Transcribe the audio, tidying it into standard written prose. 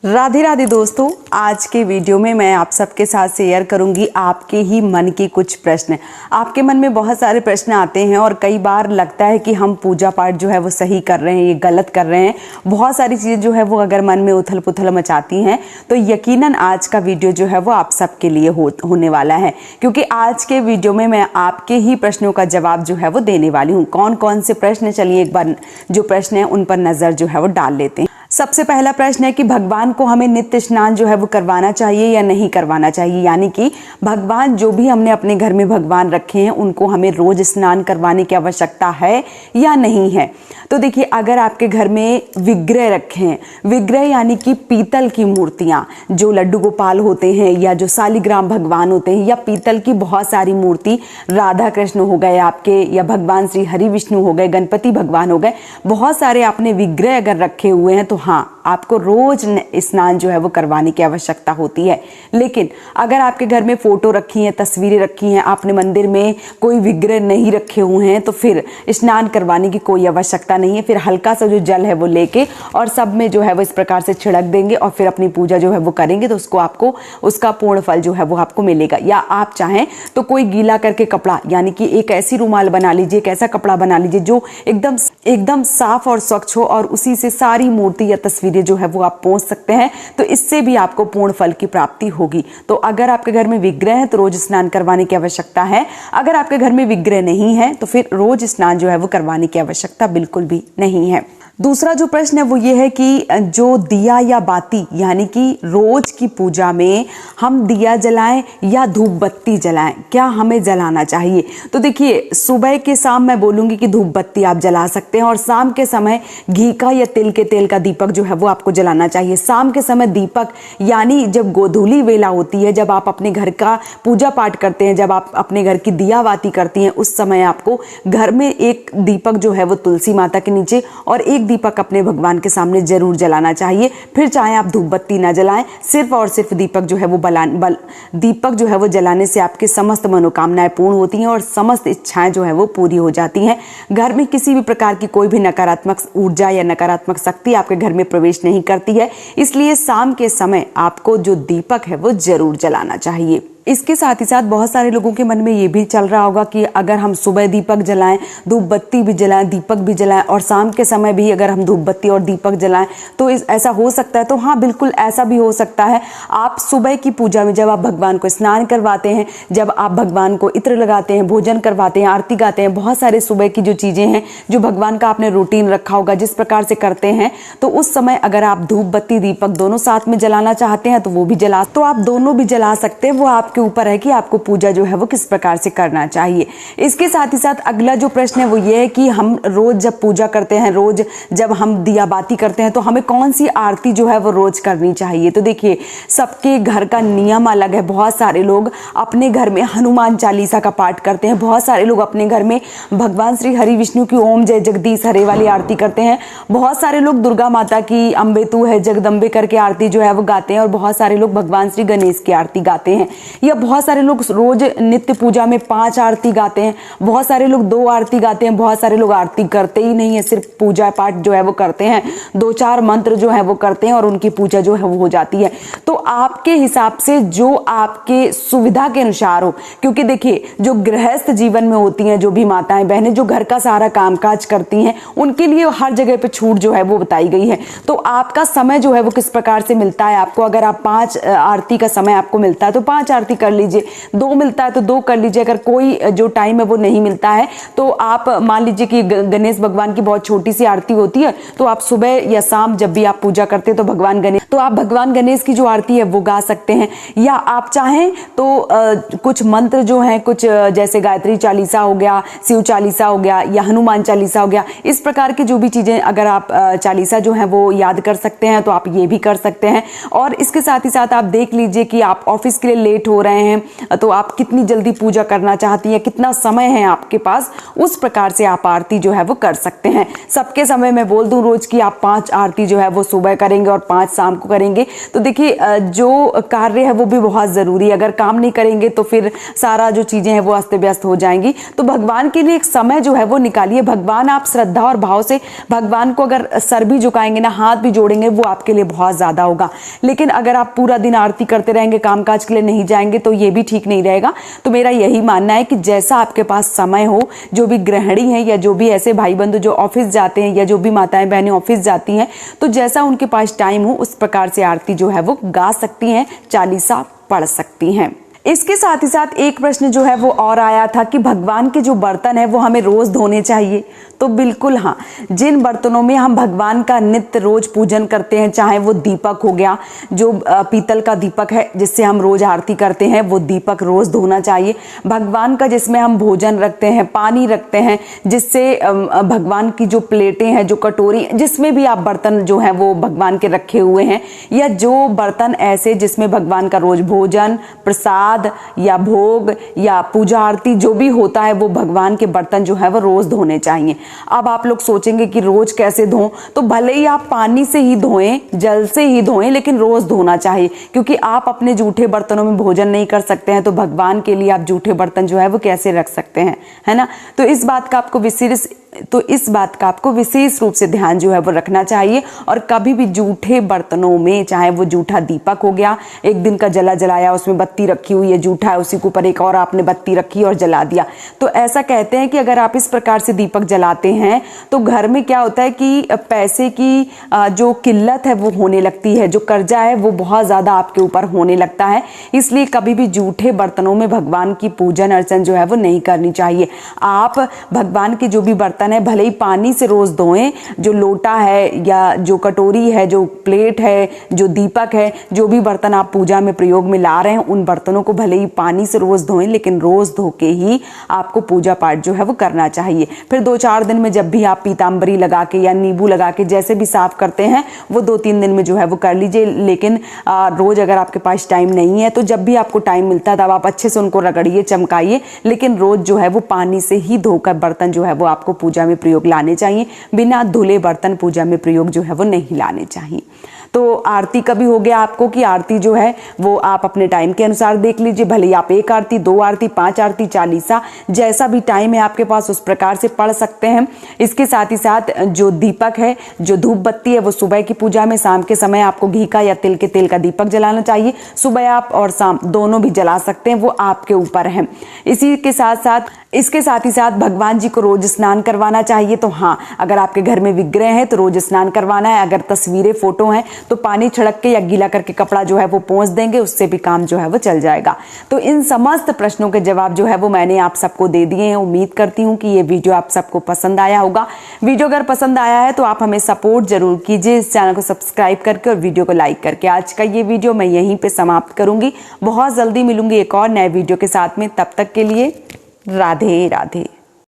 राधे राधे दोस्तों, आज के वीडियो में मैं आप सबके साथ शेयर करूंगी आपके ही मन के कुछ प्रश्न। आपके मन में बहुत सारे प्रश्न आते हैं और कई बार लगता है कि हम पूजा पाठ जो है वो सही कर रहे हैं, ये गलत कर रहे हैं। बहुत सारी चीज़ें जो है वो अगर मन में उथल पुथल मचाती हैं तो यकीनन आज का वीडियो जो है वो आप सबके लिए होने वाला है, क्योंकि आज के वीडियो में मैं आपके ही प्रश्नों का जवाब जो है वो देने वाली हूँ। कौन कौन से प्रश्न, चलिए एक बार जो प्रश्न है उन पर नज़र जो है वो डाल लेते हैं। सबसे पहला प्रश्न है कि भगवान को हमें नित्य स्नान जो है वो करवाना चाहिए या नहीं करवाना चाहिए, यानी कि भगवान जो भी हमने अपने घर में भगवान रखे हैं उनको हमें रोज स्नान करवाने की आवश्यकता है या नहीं है। तो देखिए, अगर आपके घर में विग्रह रखे हैं, विग्रह यानी कि पीतल की मूर्तियां, जो लड्डू गोपाल होते हैं या जो शालिग्राम भगवान होते हैं, या पीतल की बहुत सारी मूर्ति, राधा कृष्ण हो गए आपके, या भगवान श्री हरि विष्णु हो गए, गणपति भगवान हो गए, बहुत सारे आपने विग्रह अगर रखे हुए हैं तो हाँ, आपको रोज स्नान जो है वो करवाने की आवश्यकता होती है। लेकिन अगर आपके घर में फोटो रखी हैं, तस्वीरें रखी हैं, आपने मंदिर में कोई विग्रह नहीं रखे हुए हैं, तो फिर स्नान करवाने की कोई आवश्यकता नहीं है। फिर हल्का सा जो जल है वो लेके और सब में जो है वो इस प्रकार से छिड़क देंगे और फिर अपनी पूजा जो है वो करेंगे, तो उसको आपको उसका पूर्ण फल जो है वो आपको मिलेगा। या आप चाहें तो कोई गीला करके कपड़ा, यानी कि एक ऐसी रुमाल बना लीजिए, एक ऐसा कपड़ा बना लीजिए जो एकदम साफ और स्वच्छ हो, और उसी से सारी मूर्ति या तस्वीरें जो है वो आप पोंछ सकते हैं, तो इससे भी आपको पूर्ण फल की प्राप्ति होगी। तो अगर आपके घर में विग्रह है तो रोज स्नान करवाने की आवश्यकता है। अगर आपके घर में विग्रह नहीं है तो फिर रोज स्नान जो है वो करवाने की आवश्यकता बिल्कुल भी नहीं है। दूसरा जो प्रश्न है वो ये है कि जो दिया या बाती, यानी कि रोज की पूजा में हम दिया जलाएं या धूप बत्ती जलाएं, क्या हमें जलाना चाहिए? तो देखिए, सुबह के शाम मैं बोलूँगी कि धूप बत्ती आप जला सकते हैं, और शाम के समय घी का या तिल के तेल का दीपक जो है वो आपको जलाना चाहिए। शाम के समय दीपक, यानी जब गोधूली वेला होती है, जब आप अपने घर का पूजा पाठ करते हैं, जब आप अपने घर की दिया बाती करती हैं, उस समय आपको घर में एक दीपक जो है वो तुलसी माता के नीचे और एक दीपक अपने भगवान के सामने जरूर जलाना चाहिए। फिर चाहे आप धूप बत्ती ना जलाएं, सिर्फ और सिर्फ दीपक जो है वो दीपक जो है वो जलाने से आपके समस्त मनोकामनाएं पूर्ण होती हैं और समस्त इच्छाएं जो है वो पूरी हो जाती हैं। घर में किसी भी प्रकार की कोई भी नकारात्मक ऊर्जा या नकारात्मक शक्ति आपके घर में प्रवेश नहीं करती है। इसलिए शाम के समय आपको जो दीपक है वो जरूर जलाना चाहिए। इसके साथ ही साथ बहुत सारे लोगों के मन में ये भी चल रहा होगा कि अगर हम सुबह दीपक जलाएं, धूप बत्ती भी जलाएं, दीपक भी जलाएं, और शाम के समय भी अगर हम धूप बत्ती और दीपक जलाएं तो ऐसा हो सकता है। तो हाँ, बिल्कुल ऐसा भी हो सकता है। आप सुबह की पूजा में जब आप भगवान को स्नान करवाते हैं, जब आप भगवान को इत्र लगाते हैं, भोजन करवाते हैं, आरती गाते हैं, बहुत सारे सुबह की जो चीज़ें हैं जो भगवान का आपने रूटीन रखा होगा जिस प्रकार से करते हैं, तो उस समय अगर आप धूप बत्ती दीपक दोनों साथ में जलाना चाहते हैं तो वो भी आप दोनों भी जला सकते हैं। वो आपके ऊपर है कि आपको पूजा जो है वो किस प्रकार से करना चाहिए। इसके साथ ही साथ अगला जो प्रश्न है वो ये है कि हम रोज जब पूजा करते हैं, रोज जब हम दिया बाती करते हैं, तो हमें कौन सी आरती जो है वो रोज करनी चाहिए? तो देखिए, सबके घर का नियम अलग है। बहुत सारे लोग अपने घर में हनुमान चालीसा का पाठ करते हैं, बहुत सारे लोग अपने घर में भगवान श्री हरि विष्णु की ओम जय जगदीश हरे वाली आरती करते हैं, बहुत सारे लोग दुर्गा माता की अम्बे तू है जगदम्बे करके आरती जो है वो गाते हैं, और बहुत सारे लोग भगवान श्री गणेश की आरती गाते हैं, या बहुत सारे लोग रोज नित्य पूजा में 5 आरती गाते हैं, बहुत सारे लोग 2 आरती गाते हैं, बहुत सारे लोग आरती करते ही नहीं है, सिर्फ पूजा पाठ जो है वो करते हैं, 2-4 मंत्र जो है वो करते हैं और उनकी पूजा जो है वो हो जाती है। तो आपके हिसाब से जो आपके सुविधा के अनुसार हो, क्योंकि देखिए, जो गृहस्थ जीवन में होती हैं, जो भी माताएं बहनें जो घर का सारा कामकाज करती हैं, उनके लिए हर जगह पे छूट जो है वो बताई गई है। तो आपका समय जो है वो किस प्रकार से मिलता है आपको? अगर आप 5 आरती का समय आपको मिलता है तो 5 आरती कर लीजिए, 2 मिलता है तो 2 कर लीजिए। अगर कोई जो टाइम है वो नहीं मिलता है तो आप मान लीजिए कि गणेश भगवान की बहुत छोटी सी आरती होती है, तो आप सुबह या शाम जब भी आप पूजा करते हैं तो आप भगवान गणेश की जो आरती है वो गा सकते हैं। या आप चाहें तो कुछ मंत्र जो हैं, कुछ जैसे गायत्री चालीसा हो गया, शिव चालीसा हो गया, या हनुमान चालीसा हो गया, इस प्रकार की जो भी चीजें अगर आप चालीसा जो है वो याद कर सकते हैं तो आप ये भी कर सकते हैं। और इसके साथ ही साथ आप देख लीजिए कि आप ऑफिस के लिए लेट हो हो रहे हैं तो आप कितनी जल्दी पूजा करना चाहती हैं, कितना समय है आपके पास, उस प्रकार से आप आरती जो है वो कर सकते हैं। सबके समय मैं बोल दूं रोज की आप 5 आरती जो है वो सुबह करेंगे और 5 शाम को करेंगे तो देखिए जो कार्य है वो भी बहुत जरूरी है। अगर काम नहीं करेंगे तो फिर सारा जो चीजें हैं वो अस्त व्यस्त हो जाएंगी। तो भगवान के लिए एक समय जो है वो निकालिए। भगवान, आप श्रद्धा और भाव से भगवान को अगर सर भी झुकाएंगे ना, हाथ भी जोड़ेंगे, वो आपके लिए बहुत ज्यादा होगा। लेकिन अगर आप पूरा दिन आरती करते रहेंगे, कामकाज के लिए नहीं जाएंगे तो ये भी ठीक नहीं रहेगा। तो मेरा यही मानना है कि जैसा आपके पास समय हो, जो भी गृहिणी है या जो भी ऐसे भाई बंधु जो ऑफिस जाते हैं या जो भी माताएं बहनें ऑफिस जाती हैं, तो जैसा उनके पास टाइम हो उस प्रकार से आरती जो है वो गा सकती हैं, चालीसा पढ़ सकती हैं। इसके साथ ही साथ एक प्रश्न जो है वो और आया था कि भगवान के जो बर्तन है वो हमें रोज धोने चाहिए। तो बिल्कुल हाँ, जिन बर्तनों में हम भगवान का नित्य रोज पूजन करते हैं, चाहे वो दीपक हो गया, जो पीतल का दीपक है जिससे हम रोज आरती करते हैं, वो दीपक रोज धोना चाहिए। भगवान का जिसमें हम भोजन रखते हैं, पानी रखते हैं, जिससे भगवान की जो प्लेटें हैं, जो कटोरी, जिसमें भी आप बर्तन जो है वो भगवान के रखे हुए हैं, या जो बर्तन ऐसे जिसमें भगवान का रोज भोजन, प्रसाद या भोग या पूजा आरती जो भी होता है, वो भगवान के बर्तन जो है वो रोज धोने चाहिए। अब आप लोग सोचेंगे कि रोज कैसे धों, तो भले ही आप पानी से ही धोएं, जल से ही धोएं, लेकिन रोज धोना चाहिए। क्योंकि आप अपने जूठे बर्तनों में भोजन नहीं कर सकते हैं तो भगवान के लिए आप जूठे बर्तन जो है वो कैसे रख सकते हैं, है ना। तो इस बात का आपको विशेष रूप से ध्यान जो है वो रखना चाहिए। और कभी भी जूठे बर्तनों में, चाहे वो जूठा दीपक हो गया, एक दिन का जलाया, उसमें बत्ती रखी हुई है, जूठा है, उसी के ऊपर एक और आपने बत्ती रखी और जला दिया, तो ऐसा कहते हैं कि अगर आप इस प्रकार से दीपक जलाते हैं तो घर में क्या होता है कि पैसे की जो किल्लत है वो होने लगती है, जो कर्जा है वो बहुत ज्यादा आपके ऊपर होने लगता है। इसलिए कभी भी जूठे बर्तनों में भगवान की पूजन अर्चन जो है वो नहीं करनी चाहिए। आप भगवान के जो भी बर्तन है भले ही पानी से रोज धोएं, जो लोटा है या जो कटोरी है, जो प्लेट है, जो दीपक है, जो भी बर्तन आप पूजा में प्रयोग में ला रहे हैं, उन बर्तनों को भले ही पानी से रोज धोएं, लेकिन रोज धो के ही आपको पूजा पाठ जो है वो करना चाहिए। फिर 2-4 दिन में जब भी आप पीतांबरी लगा के या नींबू लगा के जैसे भी साफ करते हैं, वो 2-3 दिन में जो है वो कर लीजिए। लेकिन रोज अगर आपके पास टाइम नहीं है तो जब भी आपको टाइम मिलता है तब आप अच्छे से उनको रगड़िए, चमकाइए, लेकिन रोज जो है वो पानी से ही धोकर बर्तन जो है वो आपको पूजा में प्रयोग लाने चाहिए। बिना धुले बर्तन पूजा में प्रयोग जो है वो नहीं लाने चाहिए। तो आरती का भी हो गया आपको कि आरती जो है वो आप अपने टाइम के अनुसार देख लीजिए, भले ही आप 1 आरती, 2 आरती, 5 आरती, चालीसा, जैसा भी टाइम है आपके पास उस प्रकार से पढ़ सकते हैं। इसके साथ ही साथ जो दीपक है, जो धूप बत्ती है, वो सुबह की पूजा में, शाम के समय आपको घी का या तिल के तेल का दीपक जलाना चाहिए। सुबह आप और शाम दोनों भी जला सकते हैं, वो आपके ऊपर है। इसके साथ ही साथ भगवान जी को रोज स्नान करवाना चाहिए। तो हाँ, अगर आपके घर में विग्रह है तो रोज स्नान करवाना है। अगर तस्वीरें, फोटो हैं तो पानी छिड़क के या गीला करके कपड़ा जो है वो पोंछ देंगे, उससे भी काम जो है वो चल जाएगा। तो इन समस्त प्रश्नों के जवाब जो है वो मैंने आप सबको दे दिए हैं। उम्मीद करती हूँ कि ये वीडियो आप सबको पसंद आया होगा। वीडियो अगर पसंद आया है तो आप हमें सपोर्ट जरूर कीजिए, इस चैनल को सब्सक्राइब करके और वीडियो को लाइक करके। आज का ये वीडियो मैं यहीं पे समाप्त करूंगी। बहुत जल्दी मिलूंगी एक और नए वीडियो के साथ में। तब तक के लिए राधे राधे।